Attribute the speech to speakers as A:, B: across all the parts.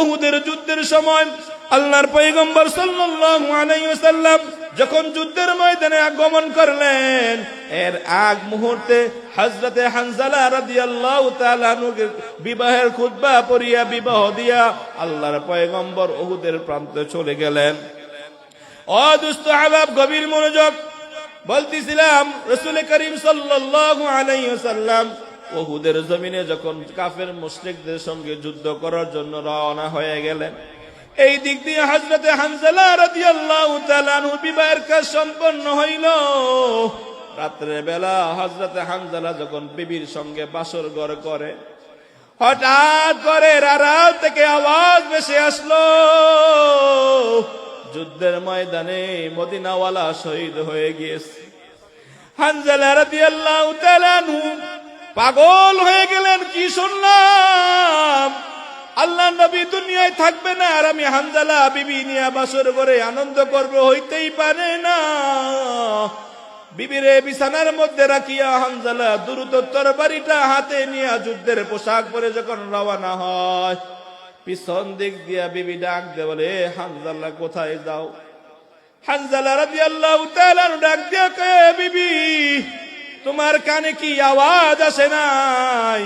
A: উহুদের যুদ্ধের সময় আল্লাহর পয়গম্বর সাল্লাল্লাহু আলাইহি ওয়াসাল্লাম যখন যুদ্ধের ময়দানে আগমন করলেন, এর আগ মুহূর্তে হযরতে হানজালা রাদিয়াল্লাহু তাআলা আনহুকে বিবাহের খুতবা পড়িয়া বিবাহ দিয়া আল্লাহর পয়গম্বর উহুদের প্রান্তে চলে গেলেন। ও দোস্ত আহবাব, গভীর মনোযোগ। বলতেছিলাম রাসূল করিম সাল্লাল্লাহু আলাইহি ওয়াসাল্লাম উহুদের জমিনে যখন কাফের মুশরিকদের সঙ্গে যুদ্ধ করার জন্য রওনা হয়ে গেলেন, এই দিক দিয়ে হযরতে হানজালা রাদিয়াল্লাহু তাআলা আনহু বিবাহের কাজ সম্পন্ন হইল। রাত্রে বেলা হযরতে হানজালা যখন বিবির সঙ্গে বাসর ঘর করে, হঠাৎ করে আড়াল থেকে আওয়াজ ভেসে আসলো, যুদ্ধের ময়দানে মদিনাওয়ালা শহীদ হয়ে গিয়েছে। হানজালা রাদিয়াল্লাহু তাআলা আনহু পাগল হয়ে গেলেন, কি শুনলাম? আল্লাহ নবী দুনিয়ায় থাকবে না আর আমি হানজালা বিবি নিয়ে বাসর ঘরে আনন্দ করবো? হইতেই পারে না। বিবিরে বিছানার মধ্যে রাখিয়া হানজালা দ্রুত তরবারিটা হাতে নিয়ে যুদ্ধের পোশাক পরে যখন রওনা হয়, পিছন দিক দিয়া বিবি ডাক দিয়ে বলে, হানজালা কোথায় যাও? হানজালা রাদিয়াল্লাহু তাআলা ডাক দিয়ে কয়, বিবি তোমার কানে কি আওয়াজ আসে নাই?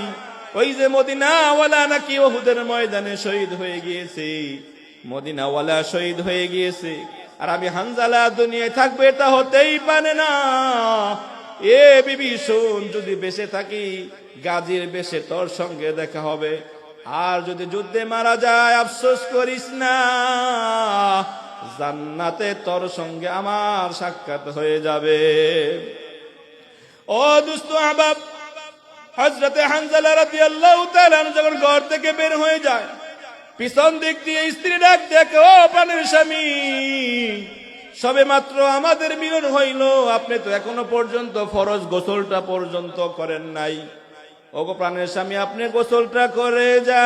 A: ওই যে মদিনাওয়ালা নাকি উহুদের ময়দানে শহীদ হয়ে গিয়েছে, মদিনাওয়ালা শহীদ হয়ে গিয়েছে, আর আমি হানজালা দুনিয়ায় থাকবে? এটা হতেই পারে না। এ বিবি শোন, যদি বেঁচে থাকি গাজীর বেশে তোর সঙ্গে দেখা হবে, আর যদি যুদ্ধে মারা যায় আফসোস করিস না, জান্নাতে তোর সঙ্গে আমার সাক্ষাৎ হয়ে যাবে। ও দোস্ত আহবাব, হযরতে হানজালা রাদিয়াল্লাহু তাআলা যখন ঘর থেকে বের হয়ে যায়, পিছন দিক দিয়ে স্ত্রী ডাক দেখে, ও প্রাণের স্বামী, সবে মাত্র আমাদের মিলন হইল, আপনি তো এখনো পর্যন্ত ফরজ গোসলটা পর্যন্ত করেন নাই। ওগো প্রাণের স্বামী, আপনি গোসলটা করে যান।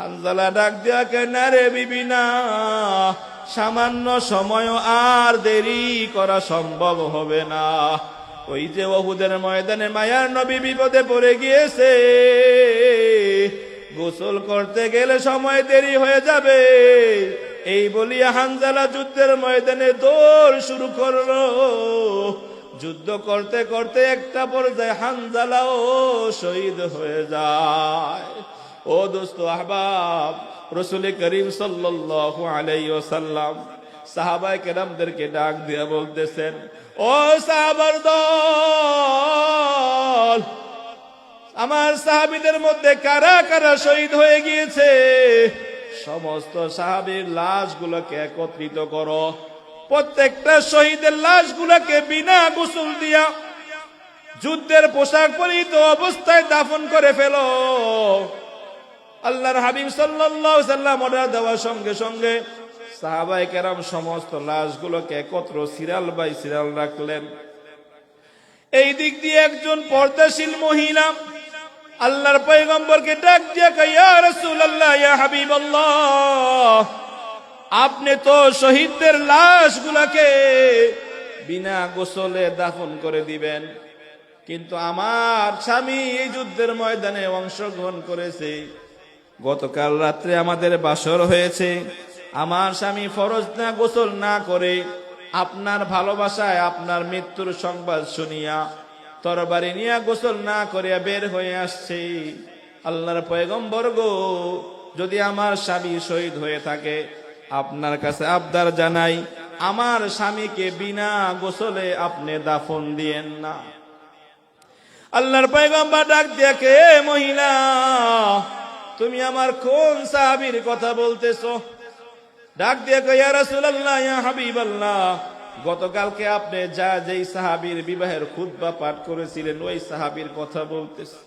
A: হানজালা ডাক দিয়া কয়, না রে বিবি না, সামান্য সময় আর দেরি করা সম্ভব হবে না। ওই যে উহুদের ময়দানে মায়ার নবী বিপদে পড়ে গিয়েছে, গোসল করতে গেলে সময় দেরি হয়ে যাবে। এই বলিয়া হানজালা যুদ্ধের ময়দানে দৌড় শুরু করলো। যুদ্ধ করতে করতে একটা পর্যায়ে হানজালাও শহীদ হয়ে যায়। ও দোস্ত আহবাব, রাসূল করিম সাল্লাল্লাহু আলাইহি ওয়াসাল্লাম সাহাবায়ে কেরামদেরকে ডাক দিয়া বলতেছেন, ও সাহাবার দল, আমার সাহাবীদের মধ্যে কারা কারা শহীদ হয়ে গিয়েছে, সমস্ত সাহাবীর লাশগুলোকে একত্রিত করো, প্রত্যেকটা শহীদের লাশগুলোকে বিনা গোসল দিয়া যুদ্ধের পোশাক পরিহিত অবস্থায় দাফন করে ফেলো। আল্লাহর হাবিব সাল্লাল্লাহু আলাইহি ওয়াসাল্লাম অর্ডার দেওয়ার সঙ্গে সঙ্গে সাহাবায়ে কেরাম সমস্ত লাশগুলোকে একত্র সিরিয়াল বাই সিরিয়াল রাখলেন। এই দিক দিয়ে একজন পর্দাশীল মহিলা আল্লাহর পয়গম্বরকে ডাক দিয়ে কয়, ইয়া রাসূলুল্লাহ, ইয়া হাবিবাল্লাহ, আপনি তো শহীদদের লাশগুলোকে বিনা গোসলে দাফন করে দিবেন, কিন্তু আমার স্বামী এই যুদ্ধের ময়দানে অংশগ্রহণ করেছে, গতকাল রাত্রে আমাদের বাসর হয়েছে, আমার স্বামী ফরজ না গোসল না করে আপনার ভালোবাসায় আপনার মৃত্যুর সংবাদ শুনিয়া তরবারি নিয়ে গোসল না করে বের হয়ে আসছে। আল্লাহর পয়গম্বর গো, যদি আমার স্বামী শহীদ হয়ে থাকে, আপনার কাছে আবদার জানাই, আমার স্বামীকে বিনা গোসলে আপনি দাফন দিয়েন না। আল্লাহর পয়গম্বর ডাক দেখে, মহিলা, তুমি আমার কোন সাহাবীর কথা বলতেছো? ডাক দিয়ে কয়, ইয়া রাসূলুল্লাহ, ইয়া হাবিবাল্লাহ, গতকালকে আপনি যেই সাহাবীর বিবাহের খুতবা পাঠ করেছিলেন ওই সাহাবীর কথা বলতেছি।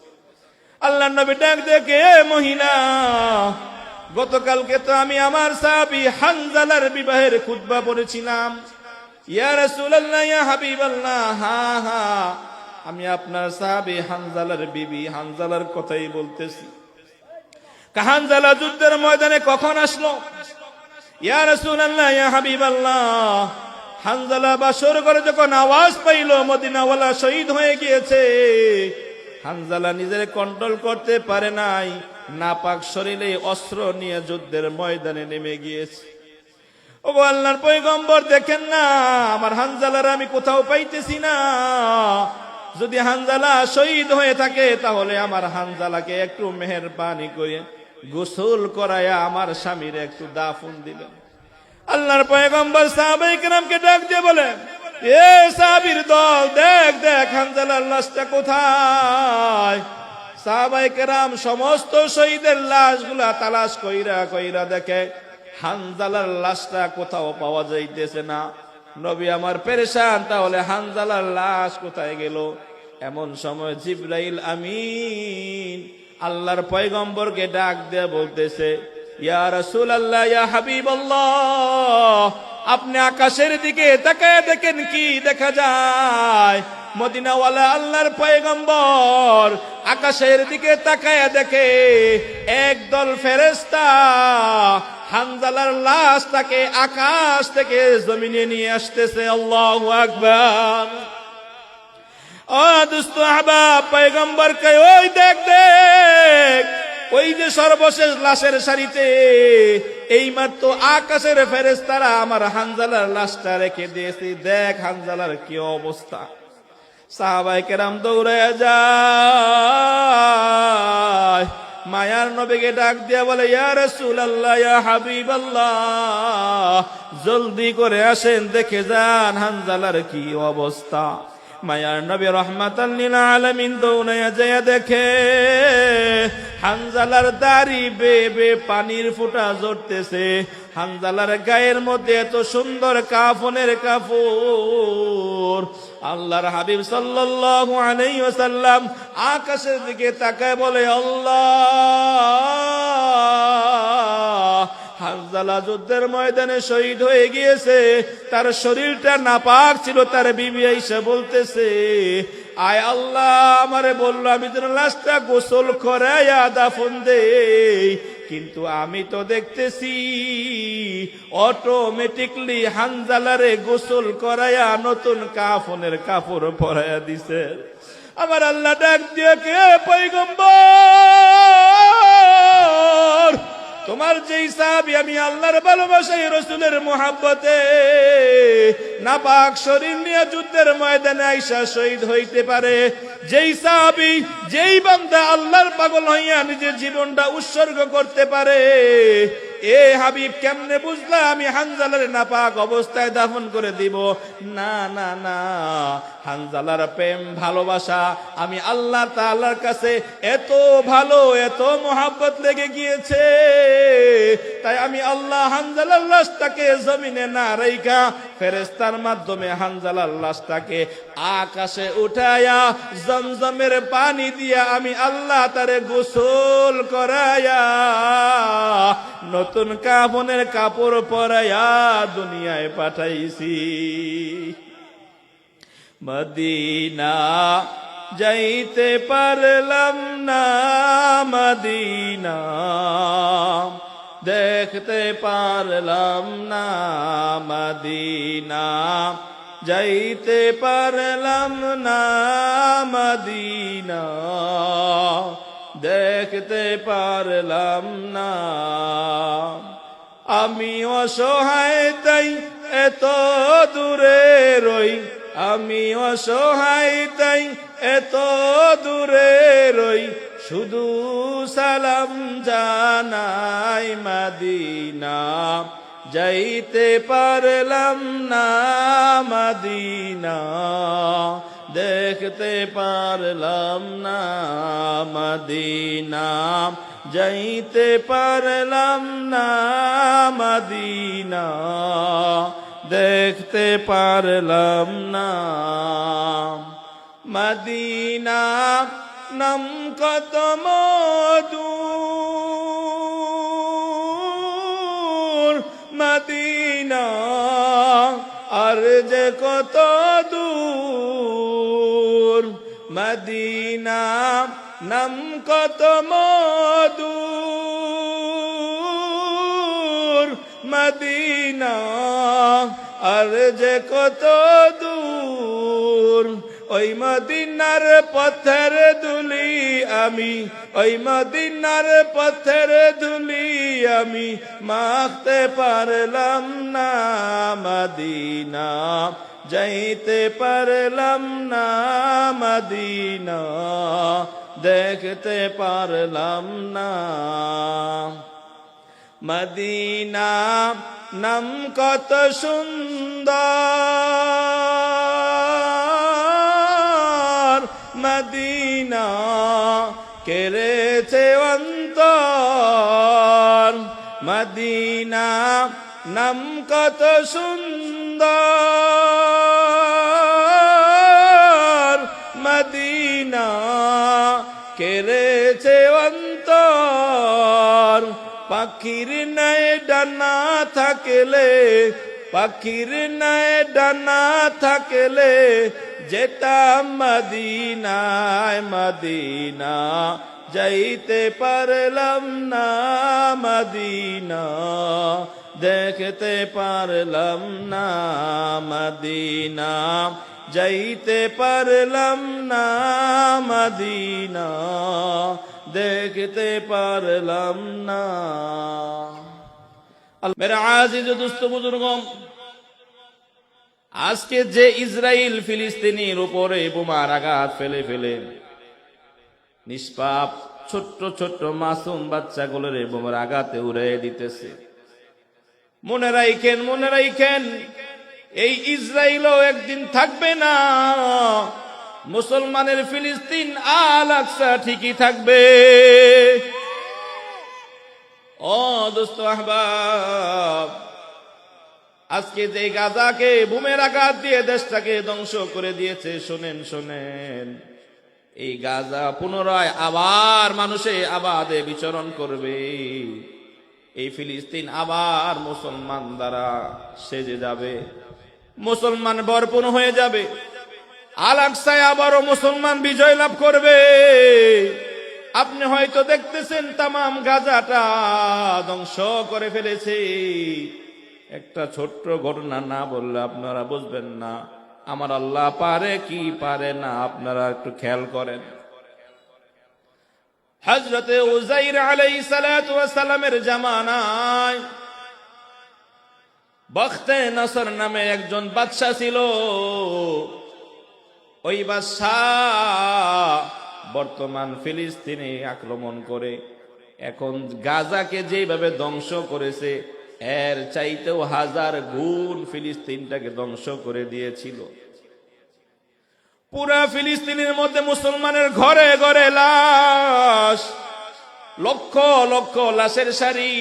A: আল্লাহর নবী ডাক দেখে, মহিলা, গতকালকে তো আমি আমার সাহাবী হানজালার বিবাহের খুতবা পড়েছিলাম। ইয়া রাসূলুল্লাহ, ইয়া হাবিবাল্লাহ, হ্যাঁ হ্যাঁ, আমি আপনার সাহাবী হানজালার বিবি হানজালার কথাই বলতেছি। হানজালা যুদ্ধের ময়দানে কখন আসলো? ইয়া রাসূলুল্লাহ, ইয়া হাবিবাল্লাহ, হানজালা বাসর ঘরে যখন আওয়াজ পাইল মদিনাওয়ালা শহীদ হয়ে গিয়েছে, হানজালা নিজের কন্ট্রোল করতে পারে নাই, নাপাক শরীরে অস্ত্র নিয়ে যুদ্ধের ময়দানে নেমে গিয়েছে। ও আল্লাহর পয়গম্বর দেখেন না, আমার হানজালার আমি কোথাও পাইতেছি না। যদি হানজালা শহীদ হয়ে থাকে তাহলে আমার হানজালাকে একটু মেহেরবানি করে গোসল করায়া আমার স্বামীর একটু দাফন দিবেন। আল্লাহর পয়গম্বর সাহাবায়ে কেরামকে ডাক দিয়ে বলে, এ সাহাবীর দল, দেখ দেখ হানজালার লাশটা কোথায়। সাহাবায়ে কেরাম সমস্ত শহীদের লাশগুলা তালাশ কইরা কইরা দেখে হানজালার লাশটা কোথাও পাওয়া যাইতেছে না। নবী আমার পেরেশান, তাহলে হানজালার লাশ কোথায় গেল? এমন সময় জিবরাইল আমিন আল্লাহর পয়গম্বরকে ডাক দিয়ে বলতেছে, ইয়া রাসূলুল্লাহ, ইয়া হাবিবাল্লাহ, আপনি আকাশের দিকে তাকায় দেখেন কি দেখা যায়? মদিনাওয়ালা আল্লাহর পয়গম্বর আকাশের দিকে তাকায় দেখে একদল ফেরেশতা হানজালার লাশটাকে আকাশ থেকে জমিনে নিয়ে আসতেছে। আল্লাহু আকবার। ও দোস্ত আহবাব, পয়গম্বর কয়, ওই দেখ দেখ, ওই যে সর্বশেষ লাশের সারিতে এইমাত্র আকাশের ফেরেশতারা আমার হানজালার লাশটা রেখে দিয়েছে, দেখ হানজালার কি অবস্থা। সাহাবায়ে কেরাম দৌড়ায় যায়, মায়ার নবীকে ডাক দিয়া বলে, ইয়া রাসূলুল্লাহ, ইয়া হাবিবাল্লাহ, জলদি করে আসেন, দেখে যান হানজালার কি অবস্থা। মায়ার নবী রাহমাতাল লিল আলামিন দৌড়ায়া যায় দেখে হানজালার দাড়ি বেয়ে পানির ফোঁটা ঝরতেছে। হানজালার গায়ের মধ্যে এত সুন্দর কাফনের কাপড়। আল্লাহর হাবিব সাল্লাল্লাহু আলাইহি ওয়াসাল্লাম আকাশের দিকে তাকায় বলে, আল্লাহ, হানজালা যুদ্ধের ময়দানে শহীদ হয়ে গিয়েছে, তার শরীরটা নাপাক ছিল। তার বিবি আয়েশা বলতেছে, আয় আল্লাহ, আমারে বললো আমি যেন লাশটা গোসল করাইয়া দাফন দেই, কিন্তু আমি তো দেখতেছি অটোমেটিকলি হানজালারে গোসল করাইয়া নতুন কাফনের কাপড় পরাইয়া দিছে। আমার আল্লাহ ডাক দিয়ে, কে পয়গম্বর, তোমার যেই সাহাবী আমি আল্লাহর ভালোবাসায় রাসূলের মুহাব্বতে নাপাক শরীর নিয়ে যুদ্ধের ময়দানে আইসা শহীদ হইতে পারে, যেই সাহাবী, যেই বান্দা আল্লাহর পাগল হইয়া নিজের জীবনটা উৎসর্গ করতে পারে, এ হাবিব কেমনে বুঝলা আমি হানজালার নাপাক অবস্থায় দাফন করে দিব? না না না, হানজালার প্রেম ভালোবাসা আমি আল্লাহ তাআলার কাছে এত ভালো, এত মোহাব্বত লেগে গিয়েছে, তাই আমি আল্লাহ হানজালার লাশটাকে জমিনে না রাইখা ফেরেশতার মাধ্যমে হানজালার লাশটাকে আকাশে উঠায়া জমজমের পানি দিয়া আমি আল্লাহ তারে গোসল করায়া নতুন কাফনের কাপড় পরায়া দুনিয়ায় পাঠাইছি। মদিনা যাইতে পারলাম না, মদিনা দেখতে পারলাম না, মদিনা যাইতে পারলাম না, মদিনা দেখতে পারলাম না। আমি অসহায় তাই এত দূরে রই, আমি অসহায় তাই এত দূরে রই, শুধু সালাম জানাই মদিনা যাইতে পারলাম না, মদিনা দেখতে পারলাম না, মদিনা যাইতে পারলাম না, মদিনা দেখতে পারলাম না। মদিনা নাম কত মধুর, মদিনা আর যে কত দূর, মদিনা নাম কত মধুর, মদিনা আর যে কত দূর, ওই মদিনার পথের ধুলি আমি, ওই মদিনার পথের ধুলি আমি মাখতে পারলাম না, মদিনা যাইতে পারলাম না, মদিনা দেখতে পারলাম না। মদিনা নাম কত সুন্দর, মদিনা কেড়েছে অন্তর, মদিনা নাম কত সুন্দর, মদিনা কেড়েছে অন্তর। পাখির নাই ডানা থাকলে, পাখির নাই ডানা থাকলে যেতাম মদিনায়, মদিনা যাইতে পারলাম না, মদিনা দেখতে পারলাম না, মদিনা যাইতে পারলাম না, মদিনা দেখতে পারলাম না। মেরা আজিজ দোস্ত বুজুর্গম, আজকে যে ইসরায়েল ফিলিস্তিনির উপরে বোমার আঘাত ফেলে ফেলে নিষ্পাপ ছোট্ট ছোট্ট মাসুম বাচ্চাগুলোর বোমার আঘাতে উড়িয়ে দিতেছে, মনে রাখেন, মনে রাখেন এই ইসরায়েলও একদিন থাকবে না, মুসলমানের ফিলিস্তিন আল আকসা ঠিকই থাকবে। ও দোস্ত আহবাব, আজকে যে গাজাকে বুমের আঘাত দিয়ে দেশটাকে ধ্বংস করে দিয়েছে, শোনেন শোনেন, এই গাজা পুনরায় আবার মানুষে আবাদে বিচরণ করবে, এই ফিলিস্তিন আবার মুসলমান দ্বারা সেজে যাবে, মুসলমান ভরপুর হয়ে যাবে, আল আকসায় আবারও মুসলমান বিজয় লাভ করবে। আপনি হয়তো দেখতেছেন তামাম গাজাটা ধ্বংস করে ফেলেছে, একটা ছোট্ট ঘটনা না বললে আপনারা বুঝবেন না আমার আল্লাহ পারে কি পারে না। আপনারা একটু খেয়াল করেন, হযরতে উযাইর আলাইহিস সালাতু ওয়াস সালামের জামানায় বখতে নসর নামে একজন বাদশা ছিল। ওই বাদশা বর্তমান ফিলিস্তিনে আক্রমণ করে এখন গাজাকে যেভাবে ধ্বংস করেছে এর চাইতেও 1000 গুণ ফিলিস্তিনটাকে ধ্বংস করে দিয়েছিল। পুরা ফিলিস্তিনের মধ্যে মুসলমানের ঘরে ঘরে লাশ, লক্ষ লক্ষ লাশের সারি।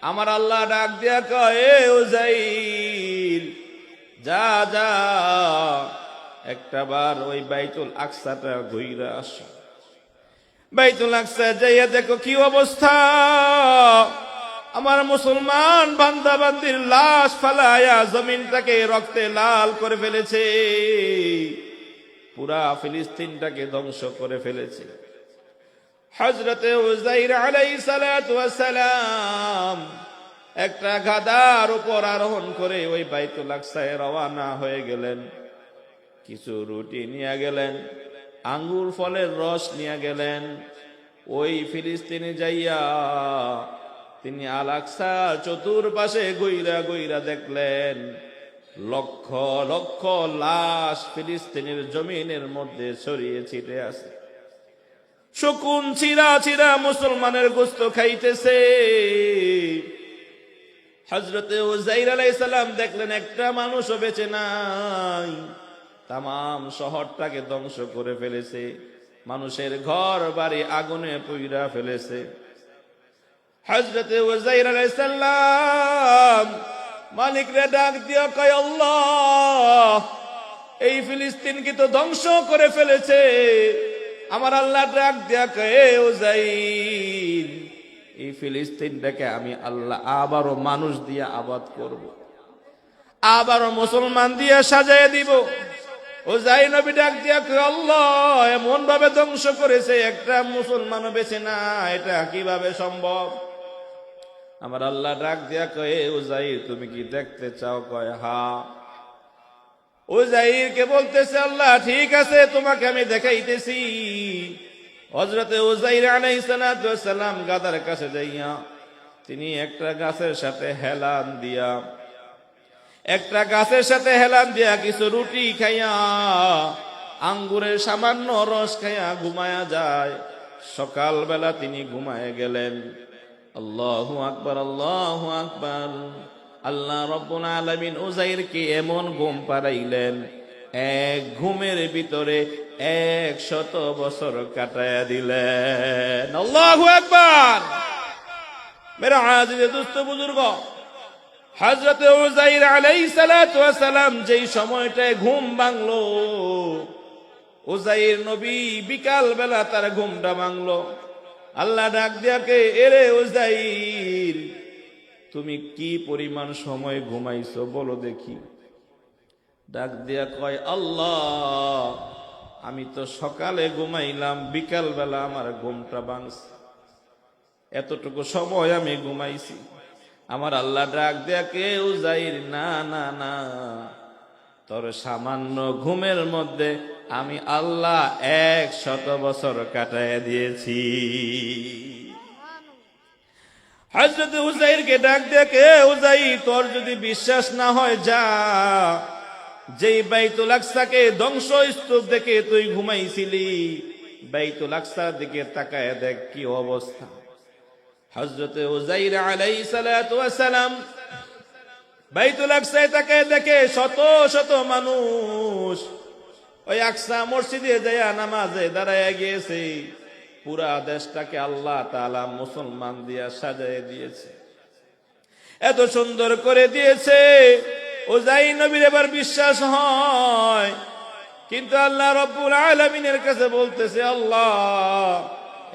A: আমার আল্লাহ ডাক দিয়া কয়, এ উযাইর যা যা একটা বার ওই বাইতুল আকসাটা ঘুইরা আসো। বাইতুল আকসা যাইয়া দেখো কি অবস্থা, আমার মুসলমান বান্দা বান্দির লাশ ফালায়া জমিনটাকে রক্তে লাল করে ফেলেছে, পুরা ফিলিস্তিনটাকে ধ্বংস করে ফেলেছে। হযরতে উযাইর আলাইহিস সালাতু ওয়াস সালাম একটা গাধার উপর আরোহণ করে ওই বাইতুল আকসায় রওনা হয়ে গেলেন। কিছু রুটি নিয়ে গেলেন, আঙ্গুর ফলের রস নিয়ে গেলেন। ওই ফিলিস্তিনে যাইয়া তিনি আল আকসা চতুর্পাশে গইরা গইরা দেখলেন লক্ষ লক্ষ লাশ ফিলিস্তিনের জমিনের মধ্যে ছড়িয়ে ছিটে আছে। শকুন ছিঁড়া ছিঁড়া মুসলমানের গোশত খাইতেছে। হযরতে উযাইর আলাইহিস সালাম দেখলেন একটা মানুষও বেঁচে নাই, তামাম শহরটাকে ধ্বংস করে ফেলেছে, মানুষের ঘর বাড়ি আগুনে পুইরা ফেলেছে। হযরতে উযাইর আলাইহিস সালাম মালিকরে ডাক দিয়া কয়, আল্লাহ এই ফিলিস্তিনকে তো ধ্বংস করে ফেলেছে। আমার আল্লাহ ডাক দিয়া কয়, এ উযাইর এই ফিলিস্তিনটাকে আমি আল্লাহ আবারও মানুষ দিয়া আবাদ করব, আবারও মুসলমান দিয়া সাজায় দিব। উযাইর নবী ডাক দিয়া কয়, আল্লাহ এমন ভাবে ধ্বংস করেছে একটা মুসলমানও বেঁচে না, এটা কিভাবে সম্ভব? আমার আল্লাহ ডাক দিয়া কয়, উযাইর তুমি কি দেখতে চাও? কয় হ্যাঁ। উযাইরকে বলতেছে, আল্লাহ ঠিক আছে, তোমাকে আমি দেখাইতেছি। হযরতে উযাইর আলাইহিস সালাতু ওয়াস সালাম গাদার কাছে যাইয়া তিনি একটা গাছের সাথে হেলান দিয়া কিছু রুটি খাইয়া আঙ্গুরের সামান্য রস খাইয়া ঘুমায়া যায়। সকালবেলা তিনি ঘুমায় গেলেন। আল্লাহু আকবার, আল্লাহু আকবার। আল্লাহ রাব্বুল আলামিন উযাইরকে এমন ঘুম পাড়াইলেন, এক ঘুমের ভিতরে 100 বছর কাটায়া দিলেন। আল্লাহু আকবার। মেরা আজিজ দোস্ত বুজুর্গ, হযরত উযাইর আলাইহিস সালাতু ওয়াস সালাম যেই সময়টায় ঘুম ভাঙলো, উযাইর নবী বিকাল বেলা তার ঘুমটা ভাঙলো। আল্লাহ ডাক দিয়াকে, এরে উযাইর, তুমি কি পরিমাণ সময় ঘুমাইছো বলো দেখি। ডাক দিয়া কয়, আল্লাহ, আমি তো সকালে ঘুমাইলাম, বিকাল বেলা আমার ঘুমটা ভাঙছে, এতটুকু সময় আমি ঘুমাইছি। আমার আল্লাহ ডাক দেয়া, কে উযাইর, না না না, তোর সামান্য ঘুমের মধ্যে আমি আল্লাহ 100 বছর কাটায় দিয়েছি। হযরত উযাইরকে ডাক দেয়া, কে উযাইর, তোর যদি বিশ্বাস না হয় যা, যেই বাইতুল আকসাকে ধ্বংসস্তূপ দেখে তুই ঘুমাইছিলি, বাইতুল আকসার দিকে তাকায় দেখ কি অবস্থা। হযরতে উযাইর আলাইহিস সালাতু ওয়াস সালাম বাইতুল আকসায় তাকায় দেখে শত শত মানুষ ওই আকসা মসজিদে যায় নামাজে দাঁড়ায় গিয়েছে। পুরা দেশটাকে আল্লাহ তাআলা মুসলমান দিয়া সাজায় দিয়েছে, এত সুন্দর করে দিয়েছে। উযাইর নবীর এবার বিশ্বাস হয়, কিন্তু আল্লাহ রাব্বুল আলামিনের কাছে বলতেছে, আল্লাহ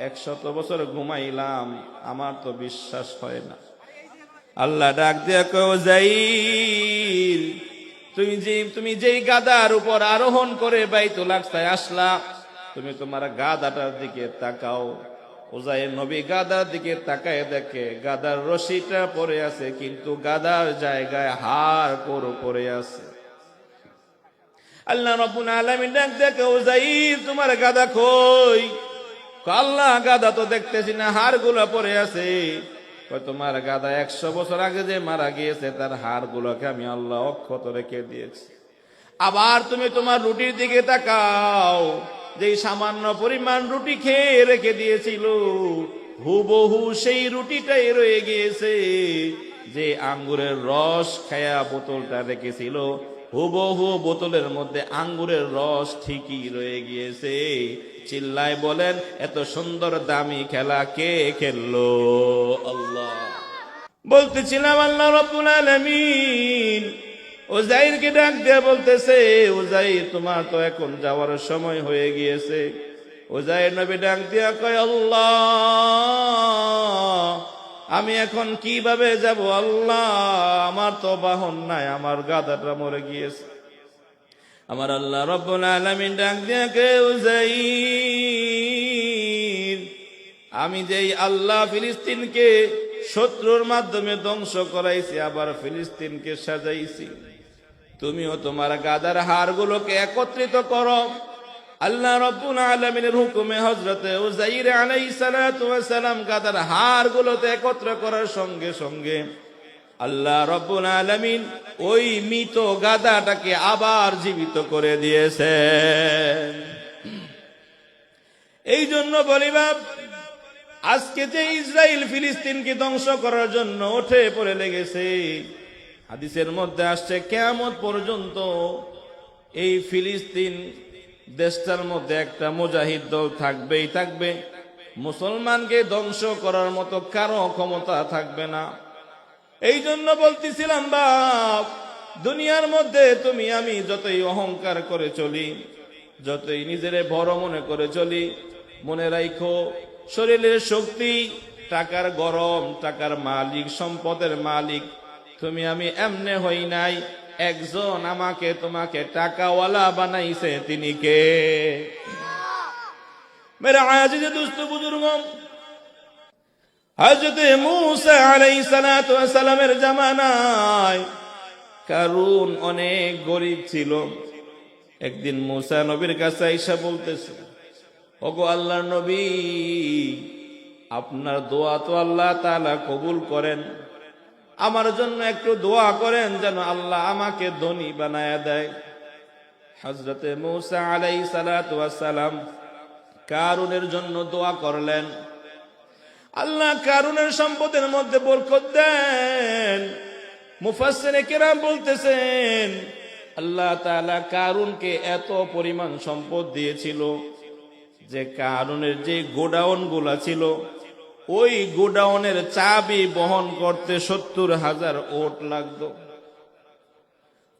A: 100 বছর ঘুমাইলাম, আমার তো বিশ্বাস হয় না। আল্লাহ ডাক দিয়া কয়, উযাইর, তুমি যেই গাদার উপর আরোহণ করে বাইতুল আকসায় আসলা, তুমি তোমার গাদাটার দিকে তাকাও। উযাইর নবী গাদার দিকে তাকায় দেখে গাদার রশিটা পড়ে আছে, কিন্তু গাদার জায়গায় হাড় পড়ে আছে। আল্লাহ রাব্বুল আলামিন ডাক দেখে, উযাইর, তোমার গাদা কই? আল্লাহ, গাদা তো দেখতেছি না, হাড়গুলো পড়ে আছে। তোমার গাদা 100 বছর আগে যে মারা গিয়েছে, তার হাড়গুলোকে আমি আল্লাহ অক্ষত রেখে দিয়েছি। আবার তুমি তোমার রুটির দিকে তাকাও, যে সামান্য পরিমাণ রুটি খেয়ে রেখে দিয়েছিল, হুবহু সেই রুটিটাই রয়ে গিয়েছে। যে আঙ্গুরের রস খায়া বোতলটা রেখেছিল, হুবহু বোতলের মধ্যে আঙ্গুরের রস ঠিকই রয়ে গিয়েছে। চিল্লায় বলেন, এত সুন্দর দামি খেলা কে খেললো? আল্লাহ। বলতেছিলাম আল্লাহ রাব্বুল আলামিন উযাইরকে ডাক দিয়ে বলতেছে, উযাইর, তোমার তো এখন যাওয়ার সময় হয়ে গিয়েছে। উযাইর নবী ডাক দিয়া কয়, আল্লাহ, আমি এখন কিভাবে যাব? আল্লাহ, আমার তো বাহন নাই, আমার গাধাটা মরে গিয়েছে। আমার আল্লাহ রাব্বুল আলামিন ডাক দিয়া কয়, উযাইর, আমি যেই আল্লাহ ফিলিস্তিনকে শত্রুর মাধ্যমে ধ্বংস করাইছি, আবার ফিলিস্তিনকে সাজাইছি, তুমিও তোমার গাদার হাড়গুলোকে একত্রিত করো। আল্লাহ রাব্বুল আলামিনের হুকুমে হযরতে উযাইর আলাইহিস সালাতু ওয়াস সালাম গাদার হাড়গুলোতে একত্র করার সঙ্গে সঙ্গে আল্লাহ রাব্বুল আলামিন ওই মৃত গাদাটাকে আবার জীবিত করে দিয়েছেন। এই জন্য বলিবা, আজকে যে ইসরায়েল ফিলিস্তিনকে ধ্বংস করার জন্য উঠে পড়ে লেগেছে, হাদিসের মধ্যে আসছে কিয়ামত পর্যন্ত এই ফিলিস্তিন দেশটার মধ্যে একটা মুজাহিদ দল থাকবেই থাকবে। মুসলমানকে ধ্বংস করার মতো কারো ক্ষমতা থাকবে না। এই জন্য বলতেছিলাম, বাপ, দুনিয়ার মধ্যে তুমি আমি যতই অহংকার করে চলি, যতই নিজেরে বড় মনে করে চলি, মনে রাখো, শরীরের শক্তি, টাকার গরম, টাকার মালিক, সম্পদের মালিক তুমি আমি এমনে হই নাই। একজন আমাকে তোমাকে টাকাওয়ালা বানাইছে, তিনি কে? মেরা আজিজ দোস্ত বুজুর্গ, হযরত মূসা আলাইহিস সালাতু ওয়াস সালামের জামানায় কারুন অনেক গরিব ছিল। একদিন মূসা নবীর কাছে আইসা বলতেছে, ওগো আল্লাহর নবী, আপনার দোয়া তো আল্লাহ তাআলা কবুল করেন, আমার জন্য একটু দোয়া করেন যেন আল্লাহ আমাকে ধনী বানায়া দেয়। হযরতে মূসা আলাইহিস সালাতু ওয়াস সালাম কারুনের জন্য দোয়া করলেন, আল্লাহ কারুনের সম্পদের মধ্যে বরকত দেন। মুফাসসিরে কেরাম বলতেছেন, আল্লাহ তাআলা কারুনকে এত পরিমাণ সম্পদ দিয়েছিল যে কারুনের যে গোডাউন গুলা ছিল, ওই গোডাউনের চাবি বহন করতে 70,000 ওট লাগতো।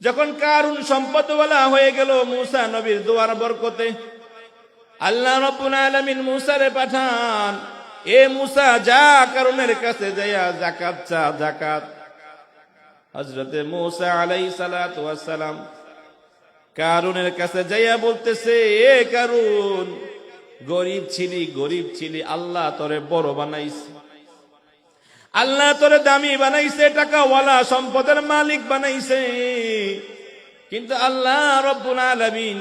A: যখন কারুন সম্পদওয়ালা হয়ে গেল মূসা নবীর দোয়ার বরকতে, আল্লাহ রাব্বুল আলামিন মূসারে পাঠান, এ মূসা যা কারুনের কাছে যাইয়া যাকাত চা, যাকাত। হযরতে মূসা আলাইহিস সালাতু ওয়াস সালাম কারুনের কাছে যাইয়া বলতেছে, এ কারুন, গরিব ছিলি, আল্লাহ তোরে বড় বানাইছে, আল্লাহ তোরে দামি বানাইছে, টাকাওয়ালা সম্পদের মালিক বানাইছে। কিন্তু আল্লাহ রাব্বুল আলামিন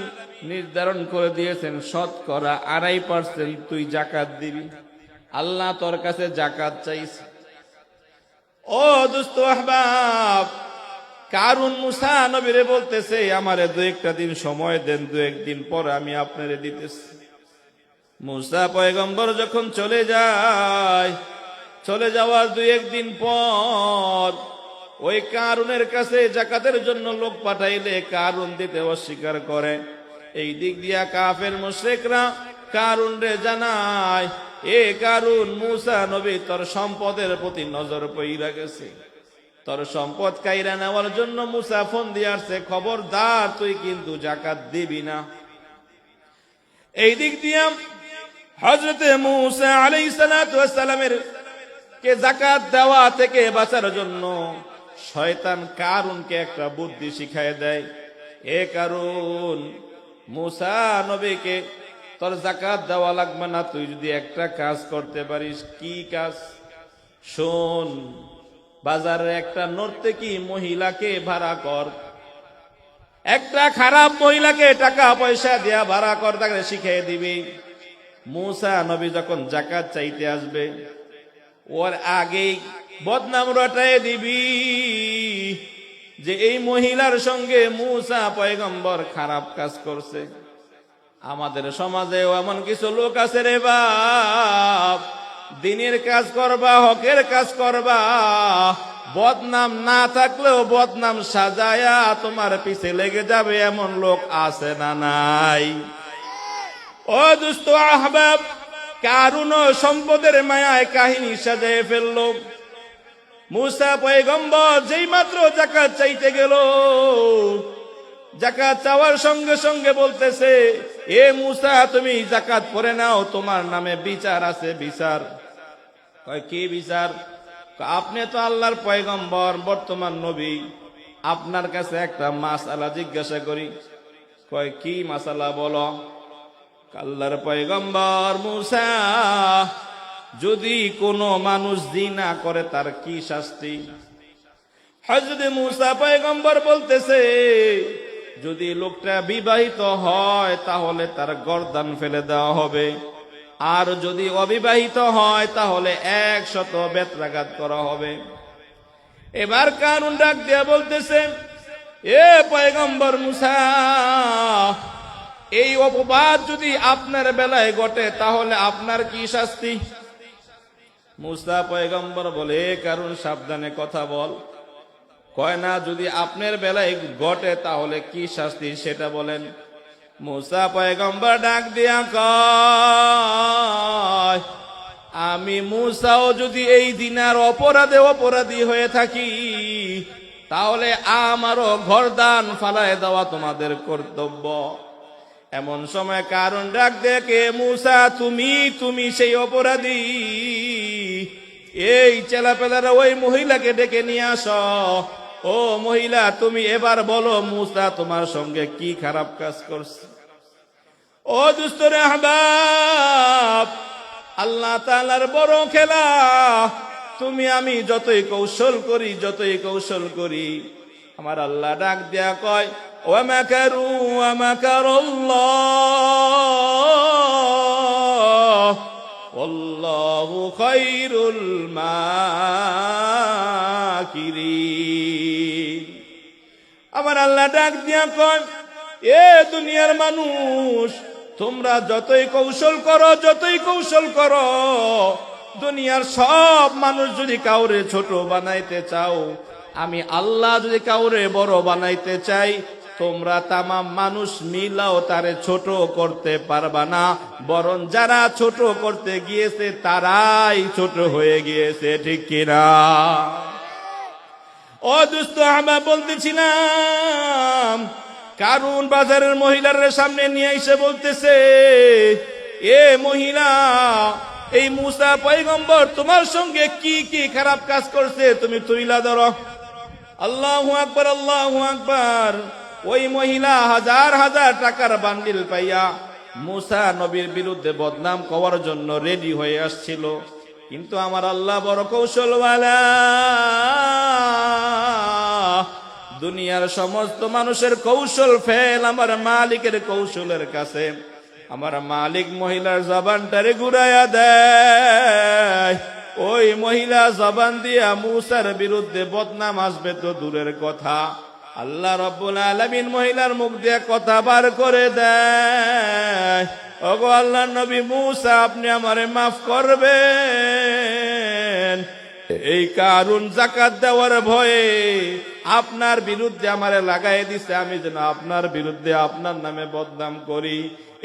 A: নির্ধারণ করে দিয়েছেন 2.5% তুই যাকাত দিবি। আল্লাহ তোর কাছে যাকাত চাইছে। ও দোস্ত আহবাব, কারুন মূসা নবীরে বলতেছে, আমারে 2-1 দিন সময় দেন, 2-1 দিন পর আমি আপনারে দিতেছি। মূসা পয়গম্বর যখন চলে যায়, চলে যাওয়ার 2-1 দিন পর ওই কারুনের কাছে যাকাতের জন্য লোক পাঠাইলে কারুন দিতে অস্বীকার করে। এই দিক দিয়া কাফের মুশরিকরা কারুন রে জানায়, এ কারুন, মূসা নবী তোর সম্পদের প্রতি নজর পইরা গেছে, তোর সম্পদ কাইরা নেওয়ার জন্য মূসা ফোন দিয়ে আসছে, খবরদার তুই কিন্তু যাকাত দিবি না। এই দিক দিয়া হযরতে মূসা আলাইহিস সালাতু ওয়াস সালামের কে যাকাত দেওয়া থেকে বাঁচার জন্য শয়তান কারুনকে একটা বুদ্ধি শিখায় দেয়। এ কারুন, মূসা নবীকে তোর যাকাত দেওয়া লাগবে না, তুই যদি একটা কাজ করতে পারিস। কি কাজ? শোন, বাজারে একটা নর্তকী মহিলাকে ভাড়া কর, একটা খারাপ মহিলাকে টাকা পয়সা দিয়া ভাড়া কর, তাকে শিখিয়ে দিবি। মূসা নবী যখন যাকাত চাইতে আসবে, ওর আগেই বদনাম রটায় দিবি যে এই মহিলার সঙ্গে মূসা পয়গম্বর খারাপ কাজ করছে। আমাদের সমাজেও এমন কিছু লোক আছে রে বাপ, দিনের কাজ করবা, হকের কাজ করবা, বদনাম না থাকলেও বদনাম সাজায়া তোমার পিছে লেগে যাবে, এমন লোক আছে না নাই? ও দুস্থ আহবাব, কারুন সম্পদের মায়ায় কাহিনী সাজায় ফেলল। মূসা পয়গম্বর যেই মাত্র যাকাত চাইতে গেল, যাকাত চাওয়ার সঙ্গে সঙ্গে বলতেছে, এ মূসা তুমি যাকাত পড়ে নাও, তোমার নামে বিচার আছে, বিচার। কয় কি বিচার? আপনি তো আল্লাহর পয়গম্বর, বর্তমান নবী, আপনার কাছে একটা মাসআলা জিজ্ঞাসা করি। কয় কি মাসআলা বলো? আল্লাহর পয়গম্বর, মূসা, যদি কোনো মানুষ জিনা করে তার কি শাস্তি? হযরত মূসা পয়গম্বর বলতেছে, যদি লোকটা বিবাহিত হয় তাহলে তার গর্দান ফেলে দেওয়া হবে, আর যদি অবিবাহিত হয় তাহলে 100 বেত্রাঘাত করা হবে। এবার কারুন ডাক দিয়া বলতেছে, এ পয়গম্বর মূসা, এই অপবাদ যদি আপনার বেলায় ঘটে তাহলে আপনার কি শাস্তি? মূসা পয়গম্বর বলে, কারুন সাবধানে কথা বল। কয় না, যদি আপনার বেলায় ঘটে তাহলে কি শাস্তি সেটা বলেন। মূসা পয়গম্বর ডাক দিয়া কয়, আমি মূসাও যদি এই দিনার অপরাধী হয়ে থাকি তাহলে আমারও ঘরদান ফালায় দেওয়া তোমাদের কর্তব্য। এমন সময় কারুন ডাক দেখে, মূসা তুমি সেই অপরাধী, এই চেলাপেলারা ওই মহিলাকে ডেকে নিয়ে আস। ও মহিলা, তুমি এবার বলো মূসা তোমার সঙ্গে কি খারাপ কাজ করছে? ও দুস্তরে আহবাব, আল্লাহ তাআলার বড় খেলা। তুমি আমি যতই কৌশল করি আমার আল্লাহ ডাক দিয়া কয় ওয়া মাকারু ওয়া মাকারাল্লাহ ওয়াল্লাহু খায়রুল মাকিরিন। আমার আল্লাহ ডাক দিয়া কয় এ দুনিয়ার মানুষ, তোমরা যতই কৌশল করো, দুনিয়ার সব মানুষ যদি কাউরে ছোট বানাইতে চাও, আমি আল্লাহ যদি কাউরে বড় বানাইতে চাই, তোমরা তামাম মানুষ মিলাও তারে ছোট করতে পারবা না, বরং যারা ছোট করতে গিয়েছে তারাই ছোট হয়ে গিয়েছে। ঠিক কিনা? ও দোস্ত, আমরা বলতেছিলাম কারুন বাজারের মহিলার সামনে নিয়ে এসে বলতেছে, এ মহিলা, এই মুসা পয়গম্বর তোমার সঙ্গে কি কি খারাপ কাজ করছে তুমি তুইলা ধরো। আল্লাহু আকবার, আল্লাহু আকবার। ওই মহিলা হাজার হাজার টাকার বান্ডিল পাইয়া মুসা নবীর বিরুদ্ধে বদনাম করার জন্য রেডি হয়ে আসছিল, কিন্তু আমার আল্লাহ বড় কৌশলওয়ালা। দুনিয়ার সমস্ত মানুষের কৌশল ফেল আমার মালিকের কৌশলের কাছে। আমার মালিক মহিলার জবানটারে ঘুরাইয়া দেয়। ওই মহিলা জবান দিয়া মুসার বিরুদ্ধে বদনাম আসবে তো দূরের কথা, আল্লাহ রাব্বুল আলামিন মহিলার মুখ দিয়ে কথা বার করে দেয়। ওগো আল্লাহর নবী মুসা, আপনি আমারে মাফ করবেন। এই কারুন যাকাত দেওয়ার ভয়ে আপনার বিরুদ্ধে আমারে লাগাই দিছে, আমি যেন আপনার বিরুদ্ধে আপনার নামে বদনাম করি।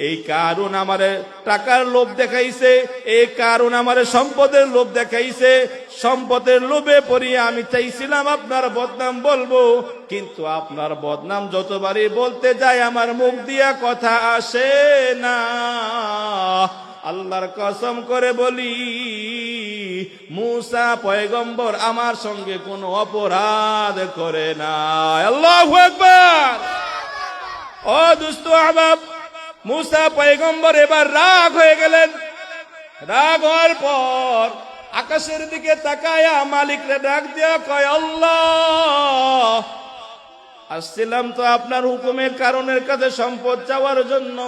A: এই কারুন আমারে টাকার লোভ দেখাইছে, এই কারুন আমারে সম্পদের লোভ দেখাইছে। সম্পদের লোভে পড়িয়ে আমি চাইছিলাম আপনার বদনাম বলবো, কিন্তু আপনার বদনাম যতবারই বলতে যাই আমার মুখ দিয়া কথা আসে না। আল্লাহর কসম করে বলি, মুসা পয়গম্বর আমার সঙ্গে কোনো অপরাধ করে না। আল্লাহু আকবার। ও দোস্ত আহবাব, মুসা পয়গম্বর এবার রাগ হয়ে গেলেন। রাগ হওয়ার পর আকাশের দিকে তাকায়া মালিকরে ডাক দিয়া কয়, আল্লাহ, আসছিলাম তো আপনার হুকুমের কারণের কাছে সম্পদ চাওয়ার জন্য,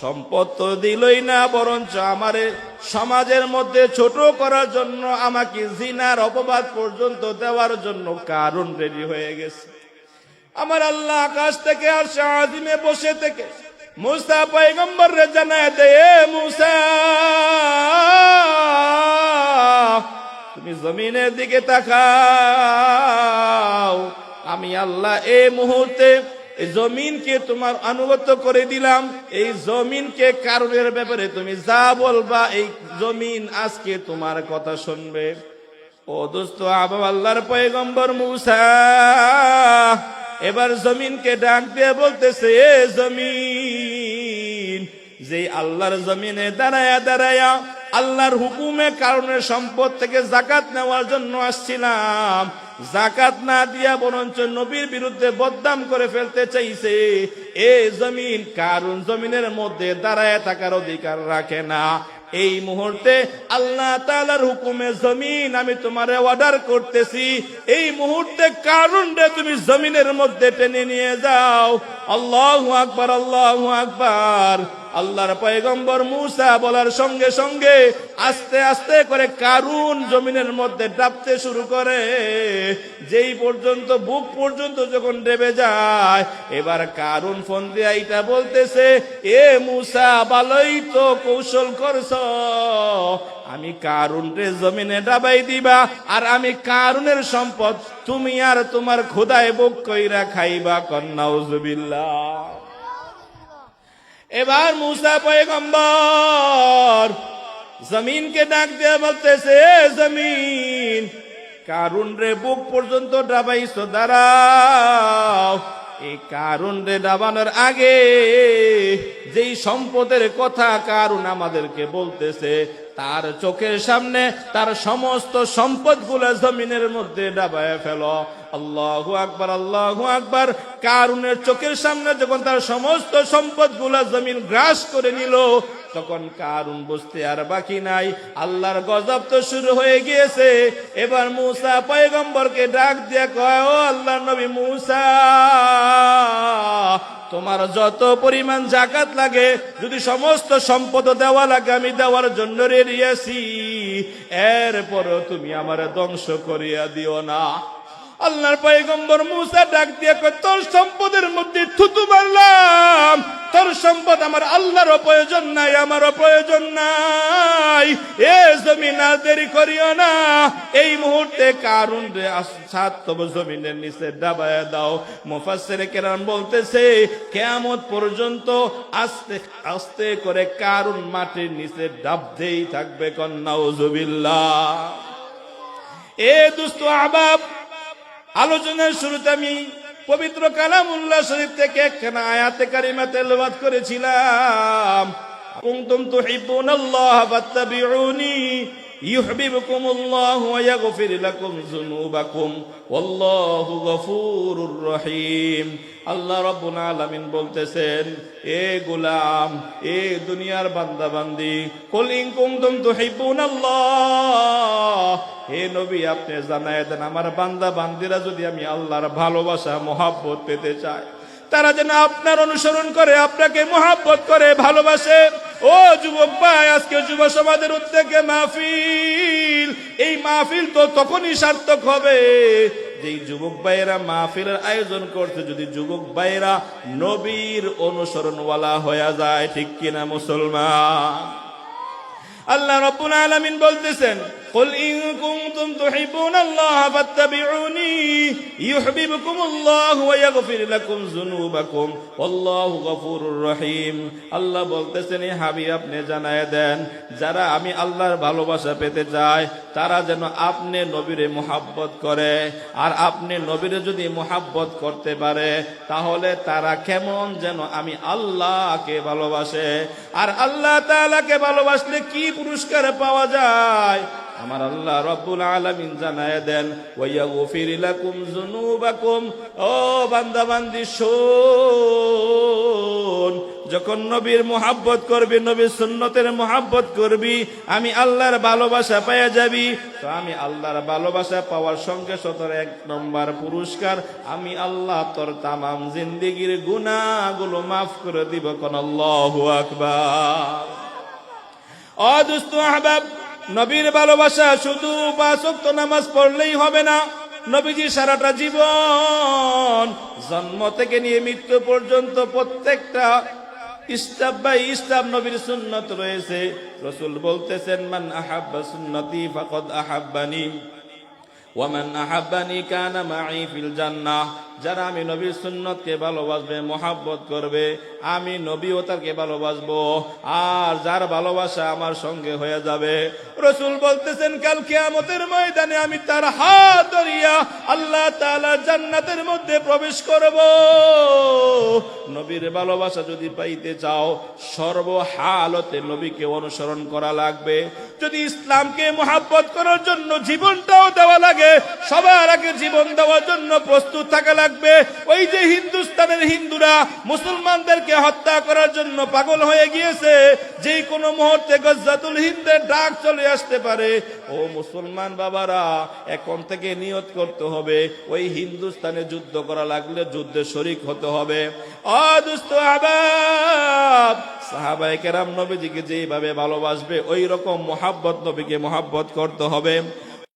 A: সম্পদ তো দিলই না, বরঞ্চ আমারে সমাজের মধ্যে ছোট করার জন্য, আমাকে জিনার অপবাদ পর্যন্ত দেওয়ার জন্য কারণ রেডি হয়ে গেছে। আমার আল্লাহ আকাশ থেকে আর আজিমে বসে থেকে মুসা পয়গম্বররে জানায় দে, এ মুসা, তুমি জমিনের দিকে তাকাও। আমি আল্লাহ এই মুহূর্তে এই জমিনকে তোমার অনুগত করে দিলাম। এই জমিনকে কারণের ব্যাপারে তুমি যা বলবা, এই জমিন আজকে তোমার কথা শুনবে। ও দোস্ত আবা, আল্লাহর পয়গম্বর মুসা এবার জমিনকে ডাক দিয়ে বলতেছে, এ জমিন, যে আল্লাহর জমিনে দাঁড়ায়া দাঁড়ায়া আল্লাহর হুকুমে কারণে সম্পদ থেকে যাকাত নেওয়ার জন্য আসছিলাম, যাকাত না দিয়া বরঞ্চ নবীর বিরুদ্ধে বদনাম করে ফেলতে চাইছে। এ জমিন, কারণ জমিনের মধ্যে দাঁড়ায় থাকার অধিকার রাখে না। এই মুহূর্তে আল্লাহ তাআলার হুকুমে জমিন আমি তোমারে অর্ডার করতেছি, এই মুহূর্তে কারণটা তুমি জমিনের মধ্যে টেনে নিয়ে যাও। আল্লাহু আকবার, আল্লাহু আকবার। আল্লাহর পয়গম্বর মুসা বলার সঙ্গে সঙ্গে আস্তে আস্তে করে কারুন জমিনের মধ্যে ডাবতে শুরু করে। যেই পর্যন্ত বুক পর্যন্ত যখন ডেবে যায়, এবার কারুন ফোন দিয়ে এটা বলতেছে, এ মুসা, ভালোই তো কৌশল করছ, আমি কারুনরে জমিনে ডাবাই দিবা, আর আমি কারুনের সম্পদ তুমি আর তোমার খোদায় বুক কইরা খাইবা। নাউজুবিল্লাহ। এবার মুসা পয়গম্বর জমিনকে ডাক দিয়ে বলতেছে, জমিন, কারুন রে বুক পর্যন্ত ডাবাইছো, দাঁড়াও। এই কারুন রে ডাবানোর আগে যেই সম্পদের কথা কারুন আমাদেরকে বলতেছে, তার চোখের সামনে তার সমস্ত সম্পদগুলো জমিনের মধ্যে ডাবায় ফেলো। আল্লাহু আকবার, আল্লাহু আকবার। কারুনের চোখের সামনে যখন তার সমস্ত সম্পদগুলো জমিন গ্রাস করে নিল, তখন কারুন বুঝতে আর বাকি নাই, আল্লাহর গজব তো শুরু হয়ে গিয়েছে। এবার মূসা পয়গম্বরকে ডাক দিয়ে কয়, ও আল্লাহর নবী মূসা, তোমার যত পরিমাণ যাকাত লাগে, যদি সমস্ত সম্পদ দেওয়া লাগে আমি দেওয়ার জন্য রেডি আছি, এরপরও তুমি আমার ধ্বংস করিয়া দিও না। আল্লাহর পয়গম্বর মূসা ডাক দিয়ে কয়, তোর সম্পদের মধ্যে থুতু মারলাম, তোর সম্পদ আমার আল্লাহরও প্রয়োজন নাই, আমারও প্রয়োজন নাই, এ জমিন আর দেরি করিও না, এই মুহূর্তে কারুন রে সাতব জমিনের নিচে ডাবায়া দাও। মুফাসসিরে কেরাম বলতেছে কিয়ামত পর্যন্ত আস্তে আস্তে করে কারুন মাটির নিচে ডাবতেই থাকবে। নাউজুবিল্লাহ। এ দোস্ত আহবাব, আলোচনার শুরুতে আমি পবিত্র কালামুল্লাহ শরীফ থেকে একখানা আয়াতে কারিমা তেলাওয়াত করেছিলাম। কুনতুম তুহিব্বুনাল্লাহ ফাত্তাবিউনি ইউহিব্বুকুমুল্লাহু ওয়া ইয়াগফির লাকুম যুনুবাকুম ওয়াল্লাহু গফুরুর রহিম। আল্লাহ রাব্বুল আলামিন বলতেছেন, এ গোলাম, এ দুনিয়ার বান্দা বান্দি, কুল ইন কুনতুম তুহিব্বুনাল্লাহ, হে নবী আপনি জানায় দেন আমার বান্দা বান্দিরা যদি আমি আল্লাহর ভালোবাসা মহব্বত পেতে চায়, তারা যেন আপনার অনুসরণ করে, আপনাকে মহব্বত করে, ভালোবাসে। ও যুবক ভাই, আজকে যুব সমাজের উদ্যোগে মাহফিল, এই মাহফিল তো তখনই সার্থক হবে যেই যুবক ভাইয়েরা মাহফিলের আয়োজন করছে, যদি যুবক ভাইয়েরা নবীর অনুসরণওয়ালা হয়ে যায়। ঠিক কিনা মুসলমান? আল্লাহ রাব্বুল আলামিন বলতেছেন, কুল ইন কুনতুম তুহিব্বুনাল্লাহ ফাত্তাবিউনি ইউহিব্বুকুমুল্লাহু ওয়া ইয়াগফির লাকুম যুনুবাকুম ওয়াল্লাহু গফুরুর রহিম। আল্লাহ বলতেছেন, হে হাবিব আপনি জানায় দেন, যারা আমি আল্লাহর ভালোবাসা পেতে চায় তারা যেন আপনি নবীরে মুহাব্বত করে। আর আপনি নবীরে যদি মুহাব্বত করতে পারে তাহলে তারা কেমন যেন আমি আল্লাহকে ভালোবাসে। আর আল্লাহ তাআলাকে ভালোবাসলে কি পুরস্কার পাওয়া যায়? আমার আল্লাহ রাব্বুল আলামিন জানায় দেন, ওয়া ইয়াগফির লাকুম যুনুবাকুম। ও বান্দা বান্দি শোন, যখন নবীর মুহাব্বত করবি, নবীর সুন্নতের মুহাব্বত করবি, আমি আল্লাহর ভালোবাসা পেয়ে যাবি। তো আমি আল্লাহর ভালোবাসা পাওয়ার সঙ্গে সঙ্গে এক নম্বর পুরস্কার, আমি আল্লাহ তোর তামাম জিন্দেগীর গুনাহগুলো মাফ করে দিব। কোন আল্লাহু আকবার। ও দোস্ত আহবাব, নবীর ভালোবাসা শুধু 5 ওয়াক্ত নামাজ পড়লেই হবে না। নবীজি সারাটা জীবন জন্ম থেকে নিয়ে মৃত্যু পর্যন্ত প্রত্যেকটা স্টেপ বাই স্টেপ নবীর সুন্নত রয়েছে। রাসূল বলতেছেন, মান আহাব্বা সুন্নতি ফাকাদ আহাব্বানি ওয়া মান আহাব্বানি কানা মাই ফিল জান্নাহ। যারা আমি নবীর সুন্নতকে ভালোবাসবে, মহাব্বত করবে, আমি নবীও তাকে ভালোবাসবো, আর যার ভালোবাসা আমার সঙ্গে হয়ে যাবে। রাসূল বলতেছেন, কাল কিয়ামতের ময়দানে আমি তার হাত ধরিয়া আল্লাহ তাআলার জান্নাতের মধ্যে প্রবেশ করব। নবীর ভালোবাসা যদি পাইতে চাও, সর্বহালতে নবীকে অনুসরণ করা লাগবে। যদি ইসলামকে মহাব্বত করার জন্য জীবনটাও দেওয়া লাগে, সবার আগে জীবন দেওয়ার জন্য প্রস্তুত থাকা লাগবে। ওই যে হিন্দুস্তানের হিন্দুরা মুসলমানদেরকে হত্যা করার জন্য পাগল হয়ে গিয়েছে, যে কোনো মুহূর্তে গজ্জাতুল হিন্দের ডাক চলে আসতে পারে। ও মুসলমান বাবারা, এখন থেকে নিয়ত করতে হবে, ওই হিন্দুস্তানে যুদ্ধ করা লাগলে যুদ্ধে শরীক হতে হবে। ও দোস্ত আহবাব, সাহাবায়ে কেরাম নবীজিকে যেভাবে ভালোবাসবে ওই রকম মুহাব্বত নবীকে মুহাব্বত করতে হবে।